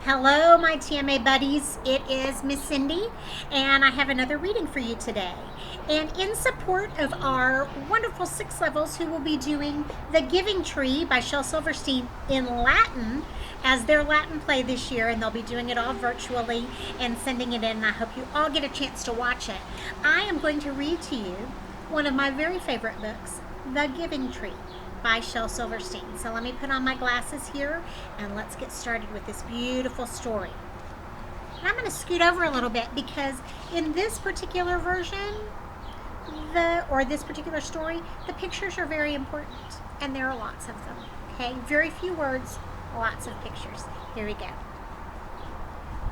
Hello, my TMA buddies. It is Miss Cindy, and I have another reading for you today. And in support of our wonderful 6 levels who will be doing The Giving Tree by Shel Silverstein in Latin as their Latin play this year, and they'll be doing it all virtually and sending it in, and I hope you all get a chance to watch it. I am going to read to you one of my very favorite books, The Giving Tree by Shel Silverstein. So let me put on my glasses here and let's get started with this beautiful story. And I'm going to scoot over a little bit because in this particular version, this particular story, the pictures are very important and there are lots of them. Okay, very few words, lots of pictures. Here we go.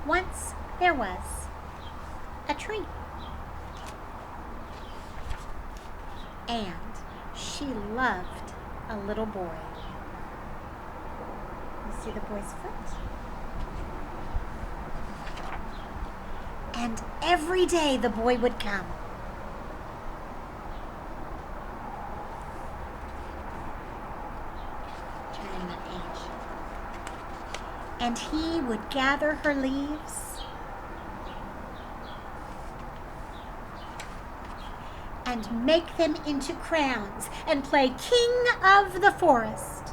Once there was a tree, and she loved a little boy. You see the boy's foot? And every day the boy would come. Turning the page. And he would gather her leaves and make them into crowns and play king of the forest.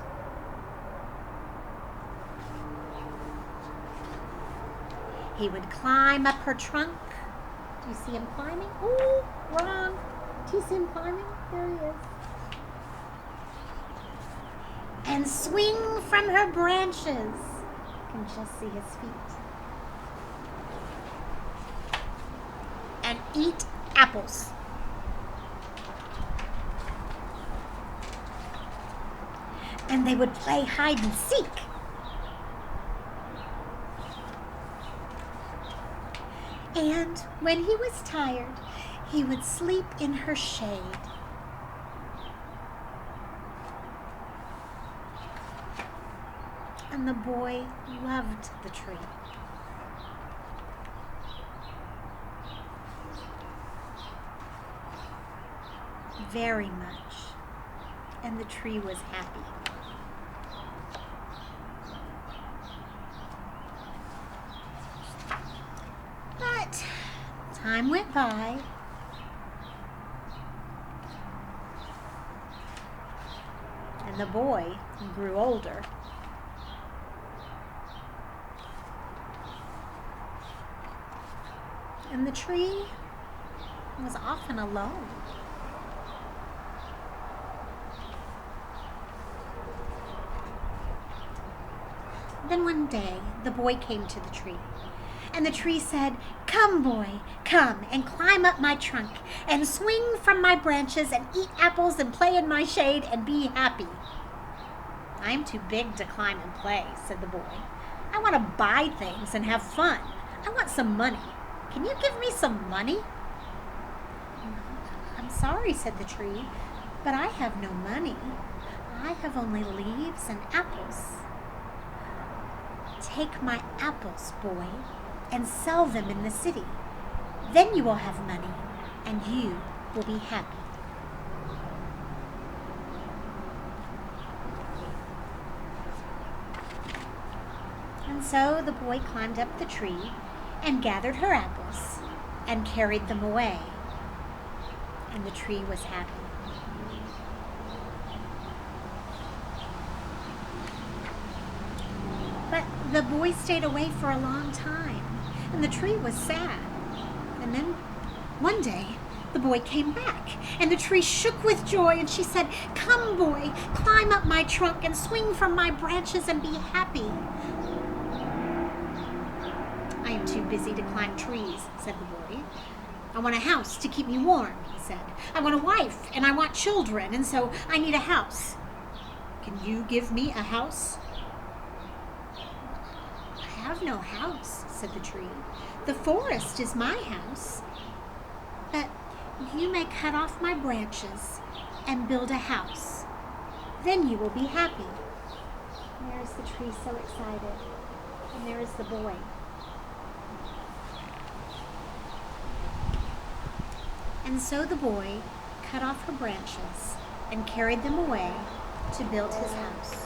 He would climb up her trunk. Do you see him climbing? Ooh, wrong. Do you see him climbing? There he is. And swing from her branches. You can just see his feet. And eat apples. And they would play hide and seek. And when he was tired, he would sleep in her shade. And the boy loved the tree. Very much. And the tree was happy. But time went by, and the boy grew older. And the tree was often alone. Then one day, the boy came to the tree. And the tree said, "Come, boy, come and climb up my trunk and swing from my branches and eat apples and play in my shade and be happy." "I'm too big to climb and play," said the boy. "I want to buy things and have fun. I want some money. Can you give me some money?" "I'm sorry," said the tree, "but I have no money. I have only leaves and apples." "Take my apples, boy, and sell them in the city. Then you will have money, and you will be happy." And so the boy climbed up the tree and gathered her apples and carried them away. And the tree was happy. But the boy stayed away for a long time, and the tree was sad. And then one day, the boy came back, and the tree shook with joy, and she said, "Come, boy, climb up my trunk and swing from my branches and be happy." "I am too busy to climb trees," said the boy. "I want a house to keep me warm," he said. "I want a wife, and I want children, and so I need a house. Can you give me a house?" "I have no house," said the tree. "The forest is my house. But you may cut off my branches and build a house. Then you will be happy." And there's the tree so excited. And there is the boy. And so the boy cut off her branches and carried them away to build his house.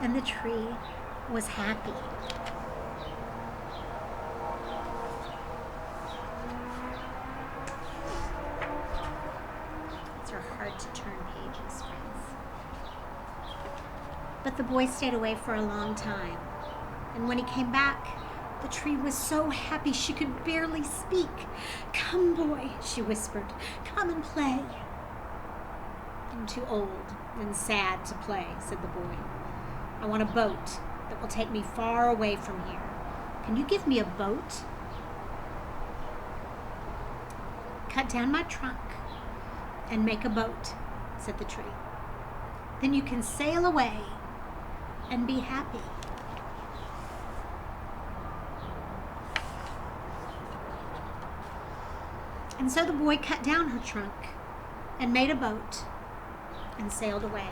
and the tree was happy. These are hard to turn pages, friends. But the boy stayed away for a long time, and when he came back, the tree was so happy she could barely speak. "Come, boy," she whispered, "come and play." "I'm too old and sad to play," said the boy. "I want a boat that will take me far away from here. Can you give me a boat?" "Cut down my trunk and make a boat," said the tree. "Then you can sail away and be happy." And so the boy cut down her trunk and made a boat and sailed away.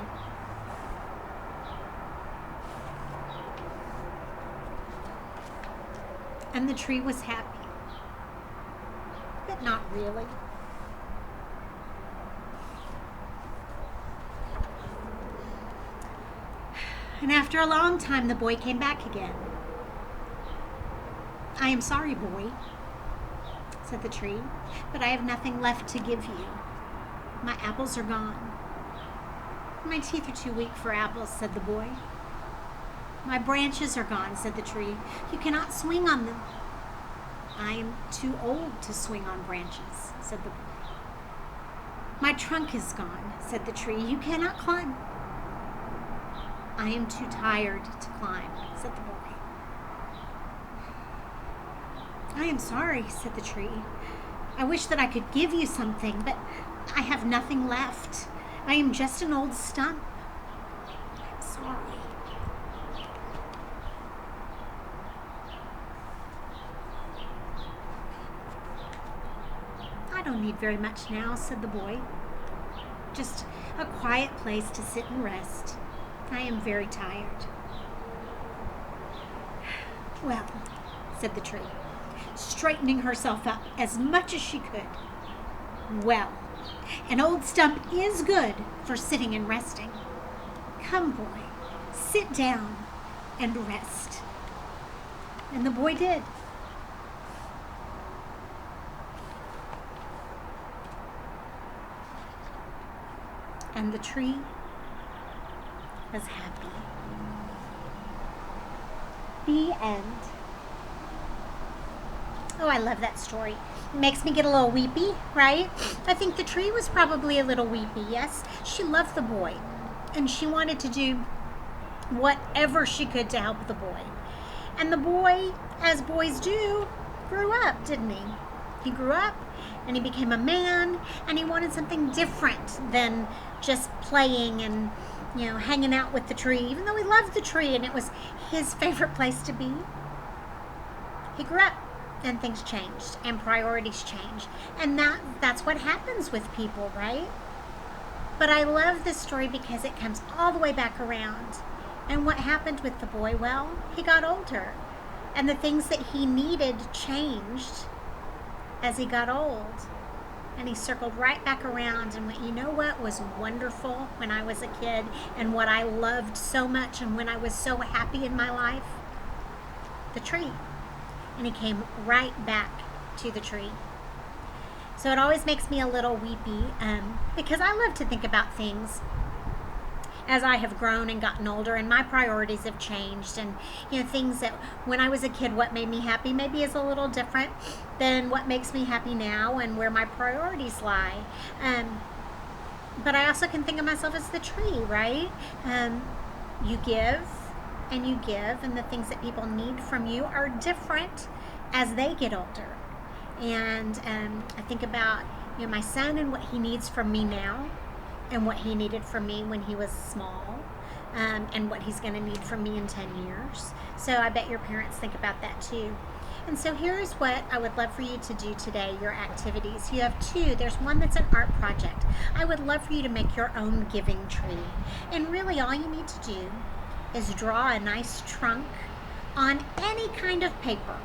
And the tree was happy, but not really. And after a long time, the boy came back again. "I am sorry, boy," said the tree, "but I have nothing left to give you. My apples are gone." "My teeth are too weak for apples," said the boy. "My branches are gone," said the tree. "You cannot swing on them." "I am too old to swing on branches," said the boy. "My trunk is gone," said the tree. "You cannot climb." "I am too tired to climb," said the boy. "I am sorry," said the tree. "I wish that I could give you something, but I have nothing left. I am just an old stump. I'm sorry." "I don't need very much now," said the boy. "Just a quiet place to sit and rest. I am very tired." "Well," said the tree, straightening herself up as much as she could. "Well, an old stump is good for sitting and resting. Come, boy, sit down and rest." And the boy did. And the tree was happy. The end. Oh, I love that story. It makes me get a little weepy, right? I think the tree was probably a little weepy, yes? She loved the boy, and she wanted to do whatever she could to help the boy. And the boy, as boys do, grew up, didn't he? He grew up, and he became a man, and he wanted something different than just playing and, hanging out with the tree, even though he loved the tree and it was his favorite place to be. He grew up, and things changed, and priorities changed, and that's what happens with people, right? But I love this story because it comes all the way back around. And what happened with the boy? Well, he got older, and the things that he needed changed as he got old. And he circled right back around and went, "You know what was wonderful when I was a kid, and what I loved so much, and when I was so happy in my life? The tree." And he came right back to the tree. So it always makes me a little weepy, because I love to think about things as I have grown and gotten older, and my priorities have changed, and things that when I was a kid, what made me happy maybe is a little different than what makes me happy now, and where my priorities lie. But I also can think of myself as the tree, right? You give and you give, and the things that people need from you are different as they get older. And I think about my son and what he needs from me now, and what he needed from me when he was small, and what he's going to need from me in 10 years. So I bet your parents think about that too. And so here's what I would love for you to do today, your activities. You have two. There's one that's an art project. I would love for you to make your own giving tree. And really all you need to do is draw a nice trunk on any kind of paper.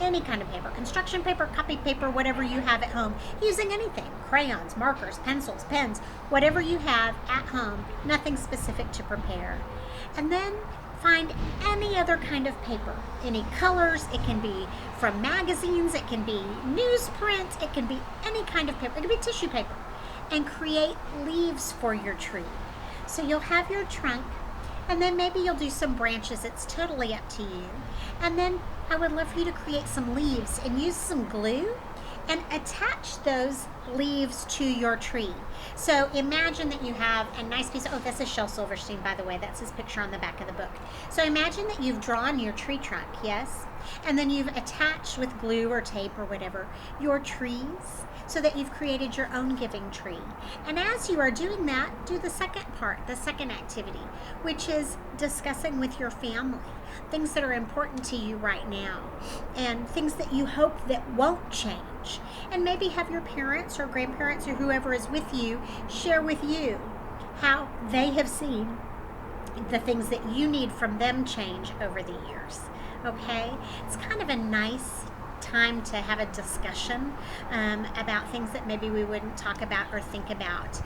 any kind of paper, construction paper, copy paper, whatever you have at home, using anything, crayons, markers, pencils, pens, whatever you have at home, nothing specific to prepare. And then find any other kind of paper, any colors. It can be from magazines, it can be newsprint, it can be any kind of paper, it can be tissue paper, and create leaves for your tree. So you'll have your trunk, and then maybe you'll do some branches. It's totally up to you. And then I would love for you to create some leaves and use some glue and attach those leaves to your tree. So imagine that you have a nice piece of, oh, this is Shel Silverstein, by the way. That's his picture on the back of the book. So imagine that you've drawn your tree trunk, yes? And then you've attached with glue or tape or whatever your trees, so that you've created your own giving tree. And as you are doing that, do the second part, the second activity, which is discussing with your family things that are important to you right now and things that you hope that won't change. And maybe have your parents or grandparents or whoever is with you share with you how they have seen the things that you need from them change over the years. Okay? It's kind of a nice time to have a discussion about things that maybe we wouldn't talk about or think about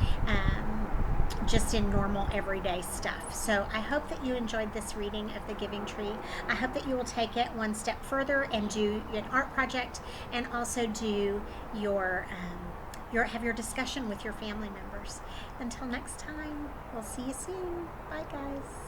just in normal everyday stuff. So I hope that you enjoyed this reading of The Giving Tree. I hope that you will take it one step further and do an art project, and also do your have your discussion with your family members. Until next time, we'll see you soon. Bye, guys.